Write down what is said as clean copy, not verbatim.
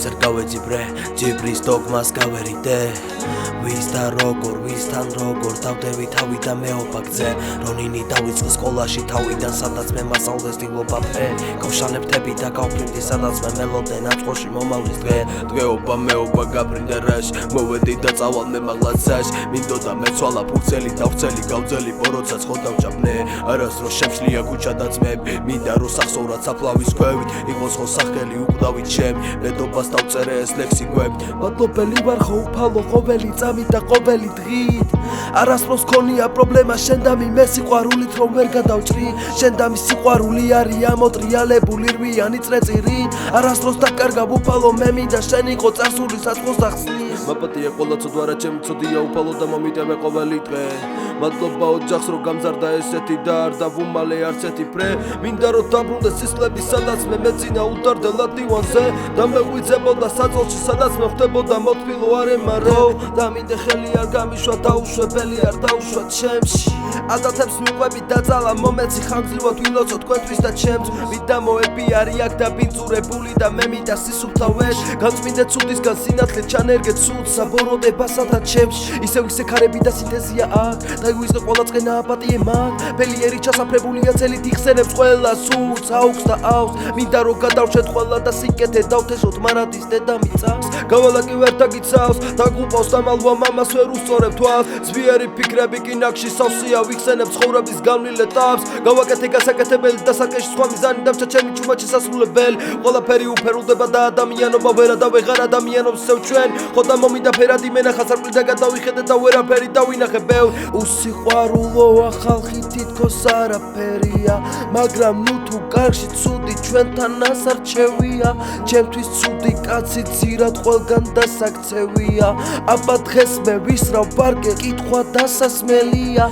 თავს არ გავეძიბრე ჯიბრის დოგმას გავერიდე ვის და როგორ ვისთან როგორ დავდევი თავი და მეობა გძე რონინი დავიწყე სკოლაში თავიდან სადაც მე მასწავლეს დილობა ფე გავშალებ და გავფრინდი სადაც მე მელოდე ნაწყოში მომავლის დღე დღეობა მეობა გაფრინდა რაშ მოვედი და წავალ მე მაღლაცაშ მინდოდა მეცვალა ფურცელი დავცელი გავძელი ბოროცაც ხო დავჭაბნე არასდროს შემშლია ქუჩა და ძმები მინდა რომ სახსოვრად საფლავის ქვევით იყოს ხო სახელი უკვდავით ჩემ მედობას დავწერე ეს ლექსი გვებით მადლობელი ვარ ხო უფალო ყოველი წამით და ყოველი დღით არასდროს ქონია პრობლემა შენ და მე სიყვარულით რომ ვერ გადავჭრი შენ და სიყვარული არის ამოტრიალებული რვიანი წრეწირით არასდროს დაკარგავ უფალო მე მინდა შენ იყო წარსული საწყოს ახსნის მაპატია ყველა ცოდვარა ჩემი ცოდია უფალო და მომიტევე ყოველი დღე მადლობა ოჯახს რომ გამზარდა ესეთი და არ დავუმალე არც ერთი ფრე მინდა რომ დაბრუნდე სისხლები სადაც მე მეძინა უდარდელა დივანზე და მე ვიძებოდა საწოლში სადაც მე ხვდებოდა მოთბილო არემარო და მინდა ხელი არ გამიშვა დაუშვებელი არ დაუშვა ჩემში ადათებს მიყვები დაწალა მომეცი ხანგრძლივად ვილოცო თქვენთვის და ჩემს მინდა მოები არის აქ და ბინძურებული და მე მინდა სისუფთა ვეშ განწმინდე ცუდისგან სინათლე ჩანერგე ცუდ საბოროტებასათა ჩემში ისევ ისე ქარები და სინთეზია აქ და ვისკე ყველა წენა აპატიე მაგ ბელიერი ჩასაფრებულია წელით იხსენებს ყველა სულს აუქს და აუს მინდა რომ გადავშეთ ყველა და სიკეთე დავთესოთ მარადის დედამიწას გავალაკი ვერ დაგიცავს დაგუყავს დამალვა მამას ვერ უსწორებ თვალს ძვიერი ფიქრები კი ნაკში სავსეა ვიხსენებ ცხოვრების განვლილ ეტაპს გავაკეთე გასაკეთებელი და საკეში სხვა მიზანი დამჭა ჩემი ჩუმად შესასრულებელი ყველაფერი უფერულდება და ადამიანობა ვერა ვეღარ ადამიანობს სევ ჩვენ ხო და მომიდა ფერადი მენახა სარკმლი და გადავიხედე და ვერაფერი დავინახე ბევრ უსიყვარულოა ხალხი თითქოს არაფერია მაგრამ ნუ თუ კარში ცუდი ჩვენთან ასარჩევია ჩემთვის ცუდი კაცი ძირად ყველგან დასაქცევია აბა დღეს მე ვისრავ ვარგე კითხვა დასასმელია